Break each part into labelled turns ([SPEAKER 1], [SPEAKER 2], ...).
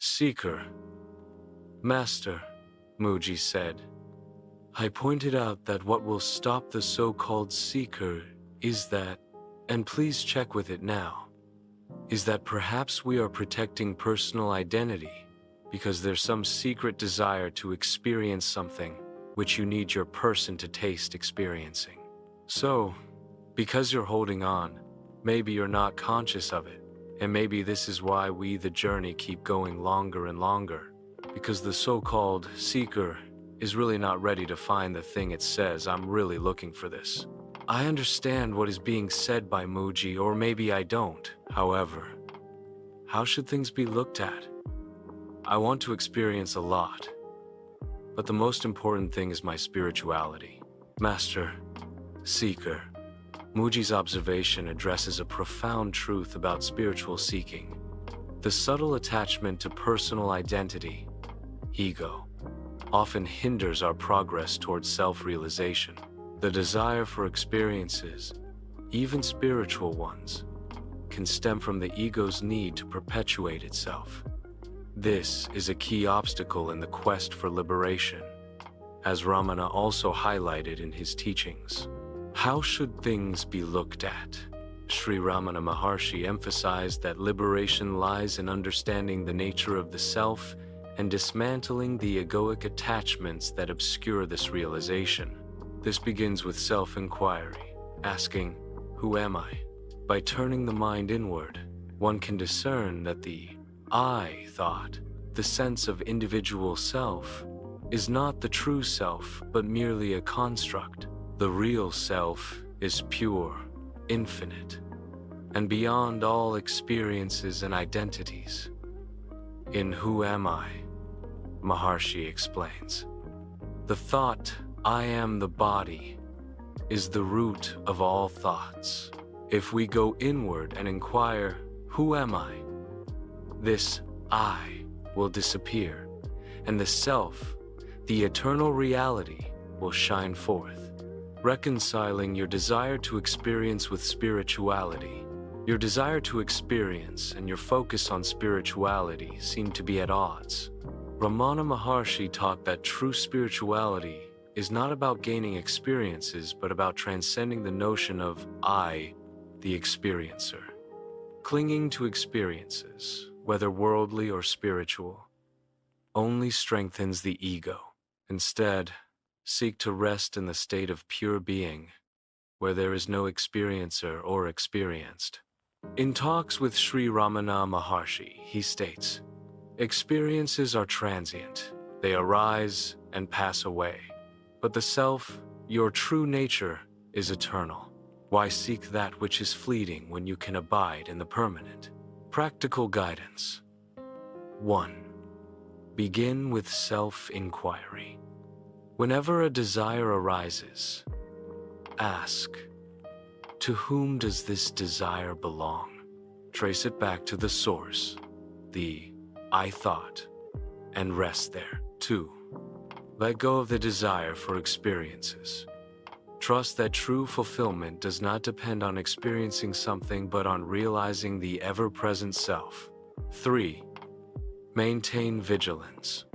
[SPEAKER 1] Seeker. Master, Muji said, I pointed out that what will stop the so-called seeker is that, and please check with it now, is that perhaps we are protecting personal identity because there's some secret desire to experience something which you need your person to taste experiencing. So, because you're holding on, maybe you're not conscious of it, and maybe this is why we, the journey, keep going longer and longer, because the so-called seeker is really not ready to find the thing it says, I'm really looking for this. I understand what is being said by Muji, or maybe I don't. However, how should things be looked at? I want to experience a lot, but the most important thing is my spirituality. Master, Seeker, Muji's observation addresses a profound truth about spiritual seeking. The subtle attachment to personal identity, ego, often hinders our progress towards self-realization. The desire for experiences, even spiritual ones, can stem from the ego's need to perpetuate itself. This is a key obstacle in the quest for liberation, as Ramana also highlighted in his teachings. How should things be looked at? Sri Ramana Maharshi emphasized that liberation lies in understanding the nature of the self and dismantling the egoic attachments that obscure this realization. This begins with self-enquiry, asking, who am I? By turning the mind inward, one can discern that the I thought, the sense of individual self, is not the true self, but merely a construct. The real self is pure, infinite, and beyond all experiences and identities. In Who Am I? Maharshi explains, the thought, I am the body, is the root of all thoughts. If we go inward and inquire, who am I? This I will disappear, and the self, the eternal reality, will shine forth, reconciling your desire to experience with spirituality. Your desire to experience and your focus on spirituality seem to be at odds. Ramana Maharshi taught that true spirituality is not about gaining experiences, but about transcending the notion of I, the experiencer. Clinging to experiences, whether worldly or spiritual, only strengthens the ego. Instead, seek to rest in the state of pure being, where there is no experiencer or experienced. In talks with Sri Ramana Maharshi, he states, experiences are transient. They arise and pass away. But the self, your true nature, is eternal. Why seek that which is fleeting when you can abide in the permanent? Practical guidance. 1. Begin with self-enquiry. Whenever a desire arises, ask, to whom does this desire belong? Trace it back to the source, the I thought, and rest there. 2. Let go of the desire for experiences. Trust that true fulfillment does not depend on experiencing something but on realizing the ever-present self. 3. Maintain vigilance.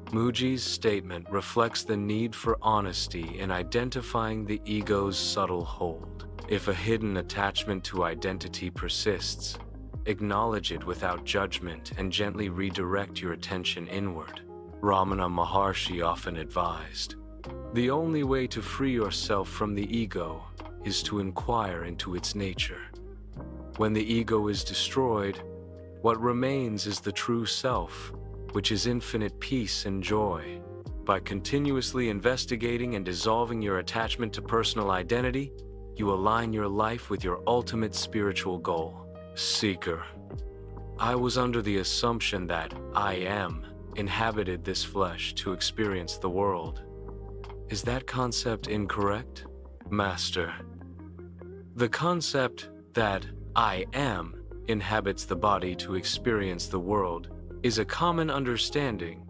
[SPEAKER 1] Muji's statement reflects the need for honesty in identifying the ego's subtle hold. If a hidden attachment to identity persists, acknowledge it without judgment and gently redirect your attention inward. Ramana Maharshi often advised, the only way to free yourself from the ego is to inquire into its nature. When the ego is destroyed, what remains is the true self, which is infinite peace and joy. By continuously investigating and dissolving your attachment to personal identity, you align your life with your ultimate spiritual goal. Seeker. I was under the assumption that I am inhabited this flesh to experience the world. Is that concept incorrect? Master. The concept that I am inhabits the body to experience the world is a common understanding,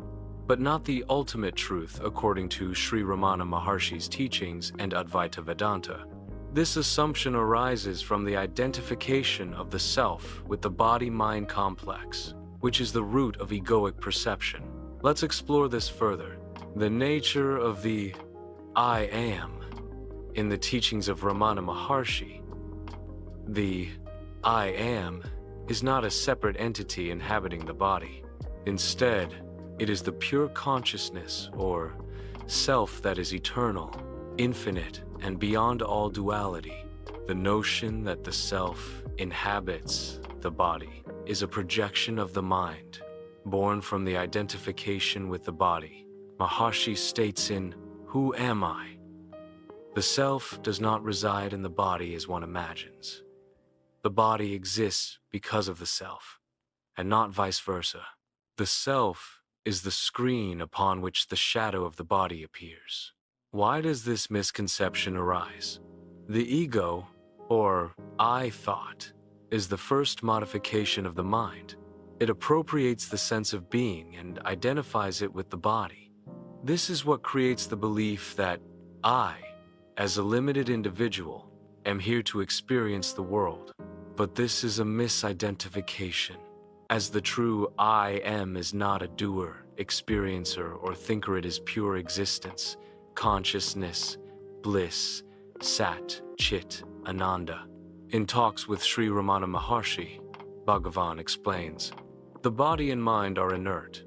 [SPEAKER 1] but not the ultimate truth according to Sri Ramana Maharshi's teachings and Advaita Vedanta. This assumption arises from the identification of the self with the body-mind complex. which is the root of egoic perception. Let's explore this further. The nature of the I am. In the teachings of Ramana Maharshi, the I am is not a separate entity inhabiting the body. Instead, it is the pure consciousness or self that is eternal, infinite, and beyond all duality. The notion that the self inhabits the body is a projection of the mind, born from the identification with the body. Maharshi states in Who Am I? The self does not reside in the body as one imagines. The body exists because of the self, and not vice versa. The self is the screen upon which the shadow of the body appears. Why does this misconception arise? The ego, or I thought, is the first modification of the mind. It appropriates the sense of being and identifies it with the body. This is what creates the belief that I, as a limited individual, am here to experience the world. But this is a misidentification, as the true I am is not a doer, experiencer, or thinker. It is pure existence, consciousness, bliss, sat, chit, ananda. In talks with Sri Ramana Maharshi, Bhagavan explains, the body and mind are inert.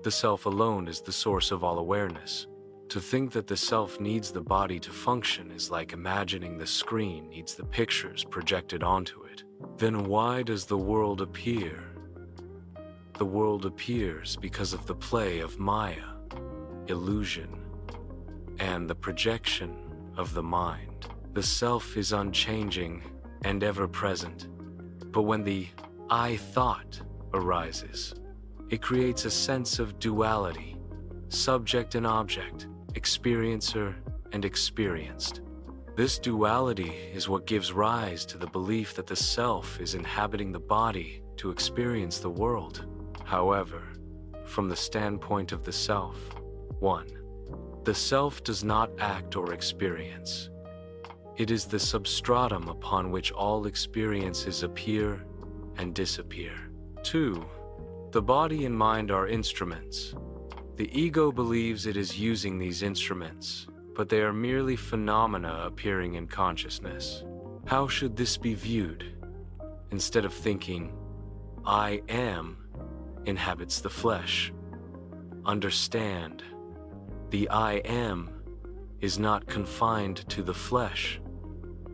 [SPEAKER 1] The self alone is the source of all awareness. To think that the self needs the body to function is like imagining the screen needs the pictures projected onto it. Then why does the world appear? The world appears because of the play of Maya, illusion, and the projection of the mind. The self is unchanging and ever-present, but when the I thought arises, it creates a sense of duality, subject and object, experiencer and experienced. This duality is what gives rise to the belief that the self is inhabiting the body to experience the world. However, from the standpoint of the self, 1. The self does not act or experience. It is the substratum upon which all experiences appear and disappear. 2. The body and mind are instruments. The ego believes it is using these instruments, but they are merely phenomena appearing in consciousness. How should this be viewed? Instead of thinking, I am inhabits the flesh, understand, the I am is not confined to the flesh.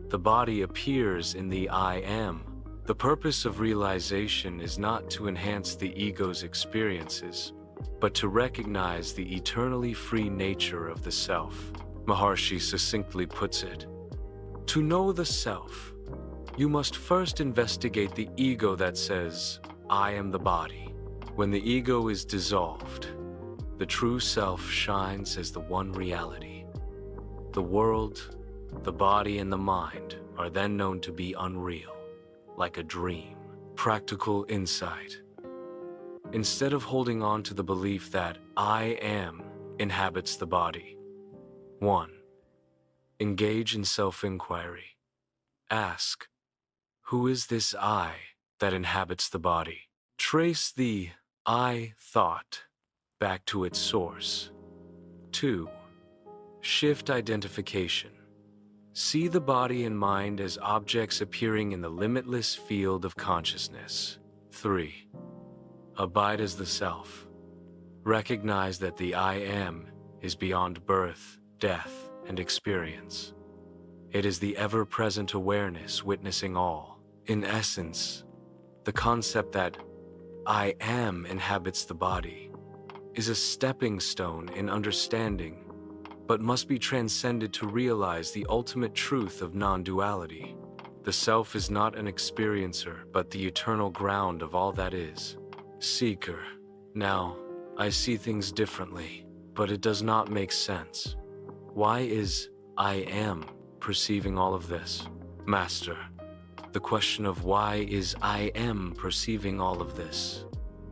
[SPEAKER 1] The body appears in the I am. The purpose of realization is not to enhance the ego's experiences, but to recognize the eternally free nature of the self. Maharshi succinctly puts it, to know the self, you must first investigate the ego that says, I am the body. When the ego is dissolved, the true self shines as the one reality. The world, the body, and the mind are then known to be unreal, like a dream. Practical insight. Instead of holding on to the belief that I am inhabits the body, 1. Engage in self-enquiry. Ask, who is this I that inhabits the body? Trace the I thought back to its source. 2. Shift identification. See the body and mind as objects appearing in the limitless field of consciousness. 3. Abide as the self. Recognize that the I am is beyond birth, death, and experience. It is the ever-present awareness witnessing all. In essence, the concept that I am inhabits the body is a stepping stone in understanding, but must be transcended to realize the ultimate truth of non-duality. The self is not an experiencer, but the eternal ground of all that is. Seeker. Now, I see things differently, but it does not make sense. Why is I am perceiving all of this? Master, the question of why is I am perceiving all of this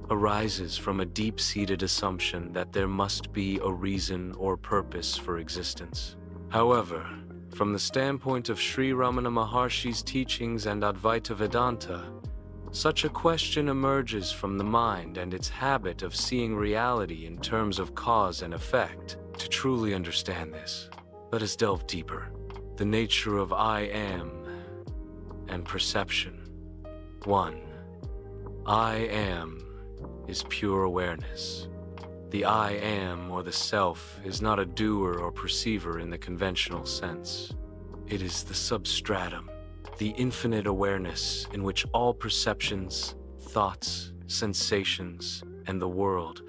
[SPEAKER 1] arises from a deep-seated assumption that there must be a reason or purpose for existence. However, from the standpoint of Sri Ramana Maharshi's teachings and Advaita Vedanta, Such a question emerges from the mind and its habit of seeing reality in terms of cause and effect. To truly understand this, let us delve deeper. The nature of I am and perception. 1. I am is pure awareness. The I am, or the self, is not a doer or perceiver in the conventional sense. It is the substratum, the infinite awareness in which all perceptions, thoughts, sensations, and the world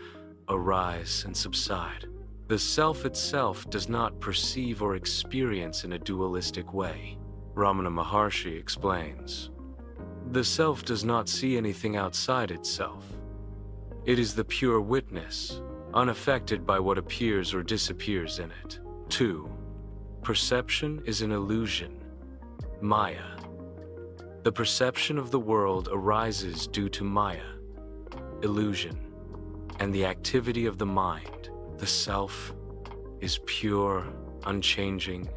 [SPEAKER 1] arise and subside. The self itself does not perceive or experience in a dualistic way. Ramana Maharshi explains, the self does not see anything outside itself. It is the pure witness, unaffected by what appears or disappears in it. 2. Perception is an illusion, Maya. The perception of the world arises due to Maya, illusion, and the activity of the mind. The self is pure, unchanging,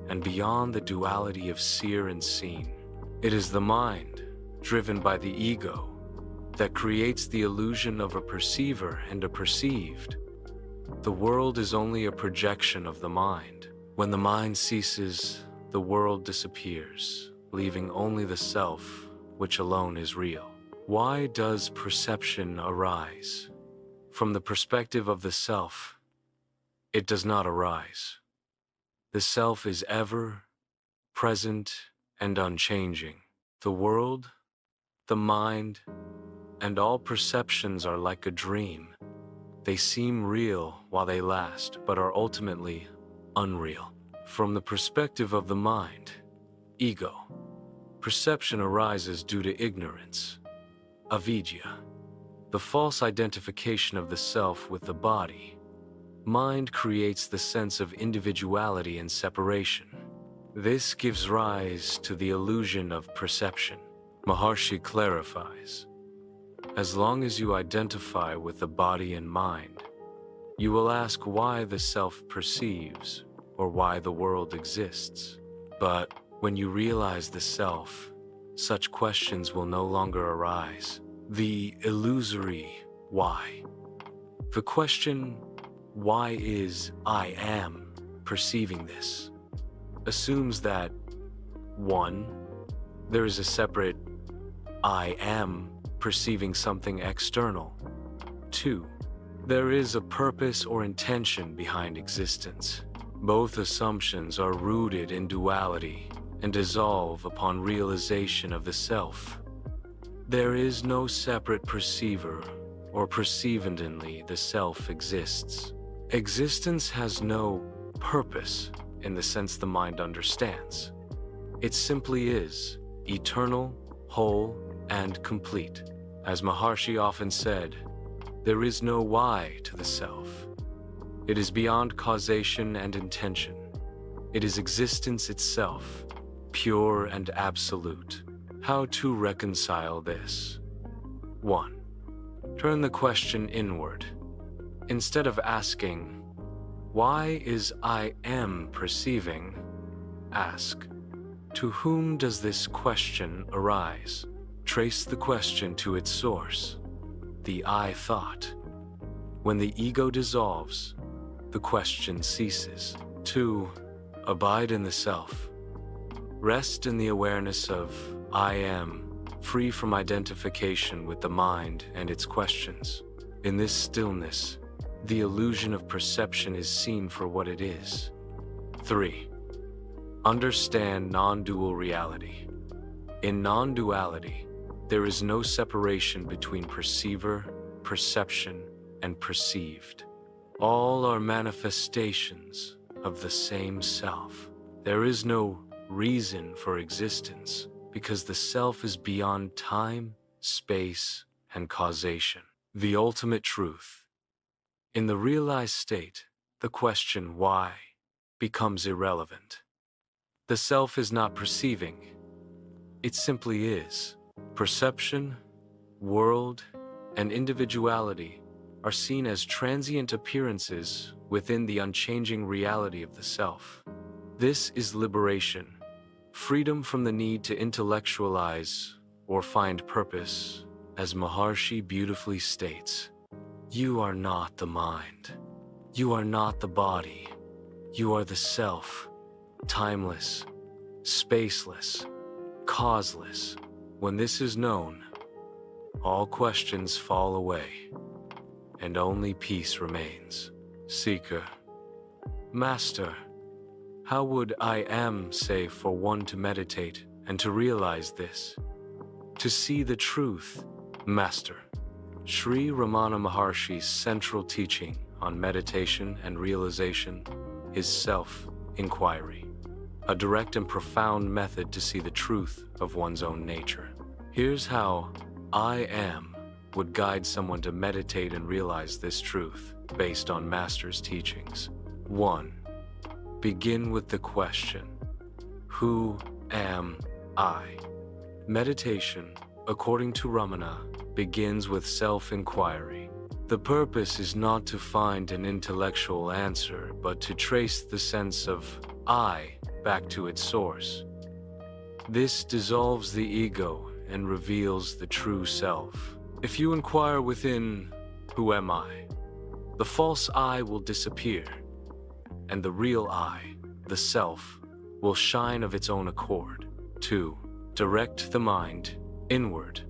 [SPEAKER 1] and beyond the duality of seer and seen. It is the mind, driven by the ego, that creates the illusion of a perceiver and a perceived. The world is only a projection of the mind. When the mind ceases, the world disappears, leaving only the self, which alone is real. Why does perception arise? From the perspective of the self, it does not arise. The self is ever present and unchanging. The world, the mind, and all perceptions are like a dream. They seem real while they last, but are ultimately unreal. From the perspective of the mind, ego, perception arises due to ignorance, avidya, the false identification of the self with the body. Mind creates the sense of individuality and separation. This gives rise to the illusion of perception. Maharshi clarifies, as long as you identify with the body and mind, you will ask why the self perceives or why the world exists. But when you realize the self, such questions will no longer arise. The illusory why. The question, why is I am perceiving this, assumes that 1. There is a separate I am perceiving something external. 2. There is a purpose or intention behind existence. Both assumptions are rooted in duality and dissolve upon realization of the self. There is no separate perceiver or perceivingly the self exists. Existence has no purpose in the sense the mind understands. It simply is, eternal, whole, and complete. As Maharshi often said, there is no why to the self. It is beyond causation and intention. It is existence itself, pure and absolute. How to reconcile this? 1. Turn the question inward. Instead of asking, why is I am perceiving? Ask, to whom does this question arise? Trace the question to its source, the I thought. When the ego dissolves, the question ceases. 2. Abide in the self. Rest in the awareness of I am, free from identification with the mind and its questions. In this stillness, the illusion of perception is seen for what it is. 3. Understand non-dual reality. In non-duality, there is no separation between perceiver, perception, and perceived. All are manifestations of the same self. There is no reason for existence because the self is beyond time, space, and causation. The ultimate truth. In the realized state, the question why becomes irrelevant. The self is not perceiving. It simply is. Perception, world, and individuality are seen as transient appearances within the unchanging reality of the self. This is liberation, freedom from the need to intellectualize or find purpose, as Maharshi beautifully states, you are not the mind. You are not the body. You are the self, timeless, spaceless, causeless. When this is known, all questions fall away, and only peace remains. Seeker. Master, how would I am say for one to meditate and to realize this? To see the truth, Master. Sri Ramana Maharshi's central teaching on meditation and realization is self-enquiry, a direct and profound method to see the truth of one's own nature. Here's how I am would guide someone to meditate and realize this truth based on Master's teachings. 1. Begin with the question, who am I? Meditation, according to Ramana, begins with self-enquiry. The purpose is not to find an intellectual answer, but to trace the sense of I back to its source. This dissolves the ego and reveals the true self. If you inquire within, who am I? The false I will disappear, and the real I, the self, will shine of its own accord. 2. Direct the mind inward.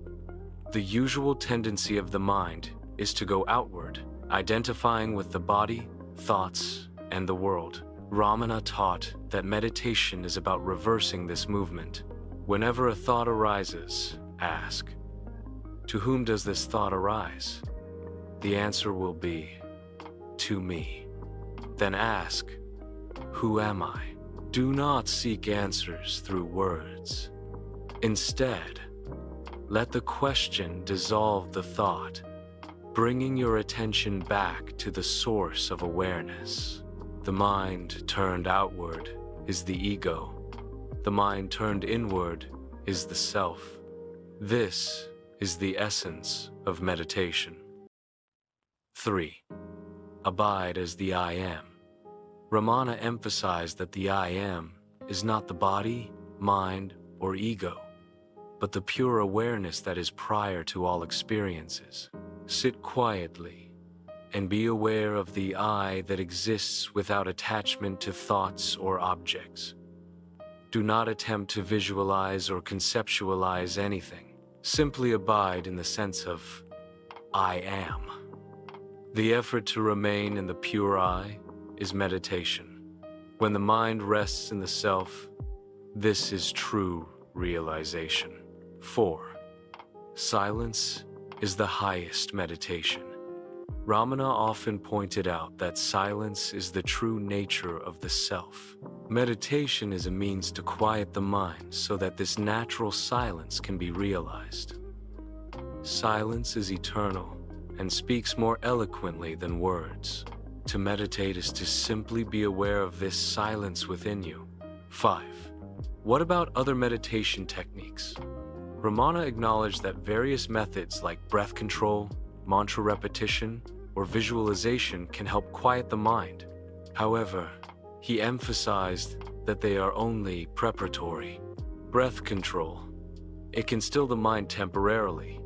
[SPEAKER 1] The usual tendency of the mind is to go outward, identifying with the body, thoughts, and the world. Ramana taught that meditation is about reversing this movement. Whenever a thought arises, ask, to whom does this thought arise? The answer will be, to me. Then ask, who am I? Do not seek answers through words. Instead, let the question dissolve the thought, bringing your attention back to the source of awareness. The mind turned outward is the ego. The mind turned inward is the self. This is the essence of meditation. 3. Abide as the I am. Ramana emphasized that the I am is not the body, mind, or ego, but the pure awareness that is prior to all experiences. Sit quietly and be aware of the I that exists without attachment to thoughts or objects. Do not attempt to visualize or conceptualize anything. Simply abide in the sense of I am. The effort to remain in the pure I is meditation. When the mind rests in the self, this is true realization. 4. Silence is the highest meditation. Ramana often pointed out that silence is the true nature of the self. Meditation is a means to quiet the mind so that this natural silence can be realized. Silence is eternal and speaks more eloquently than words. To meditate is to simply be aware of this silence within you. 5. What about other meditation techniques? Ramana acknowledged that various methods like breath control, mantra repetition, or visualization can help quiet the mind. However, he emphasized that they are only preparatory. Breath control. It can still the mind temporarily,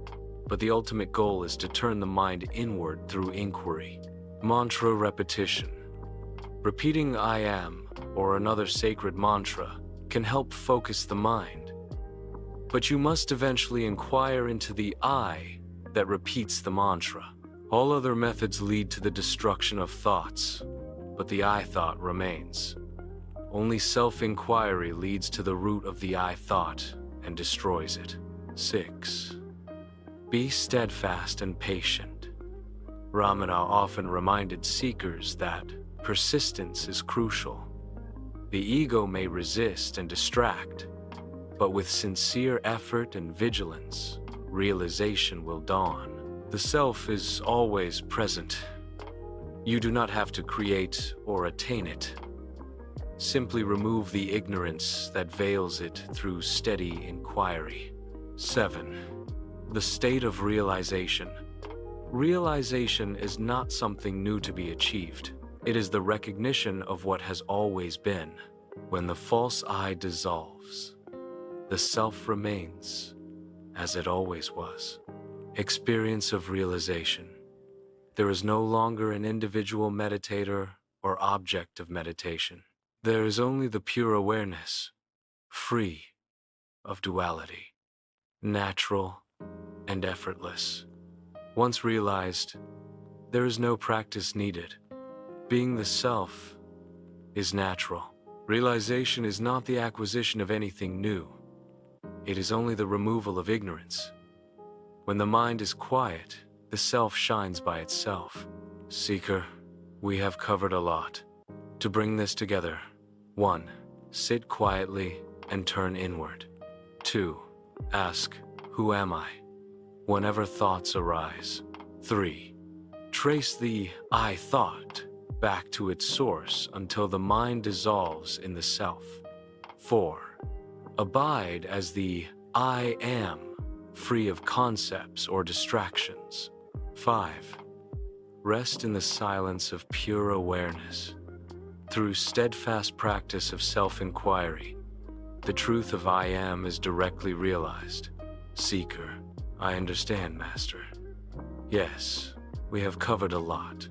[SPEAKER 1] but the ultimate goal is to turn the mind inward through inquiry. Mantra repetition. Repeating I am or another sacred mantra can help focus the mind. But you must eventually inquire into the I that repeats the mantra. All other methods lead to the destruction of thoughts, but the I thought remains. Only self-inquiry leads to the root of the I thought and destroys it. 6. Be steadfast and patient. Ramana often reminded seekers that persistence is crucial. The ego may resist and distract, but with sincere effort and vigilance, realization will dawn. The self is always present. You do not have to create or attain it. Simply remove the ignorance that veils it through steady inquiry. 7. The state of realization. Realization is not something new to be achieved. It is the recognition of what has always been. When the false I dissolves, the self remains. as it always was. Experience of realization. There is no longer an individual meditator or object of meditation. There is only the pure awareness, free of duality, natural and effortless. Once realized, there is no practice needed. Being the self is natural. Realization is not the acquisition of anything new. It is only the removal of ignorance. When the mind is quiet, the self shines by itself. Seeker, we have covered a lot. To bring this together, 1. Sit quietly and turn inward. 2. Ask, who am I? Whenever thoughts arise. 3. Trace the I thought back to its source until the mind dissolves in the self. 4. Abide as the I am, free of concepts or distractions. 5. Rest in the silence of pure awareness. Through steadfast practice of self-enquiry, the truth of I am is directly realized. Seeker, I understand, Master. Yes, we have covered a lot.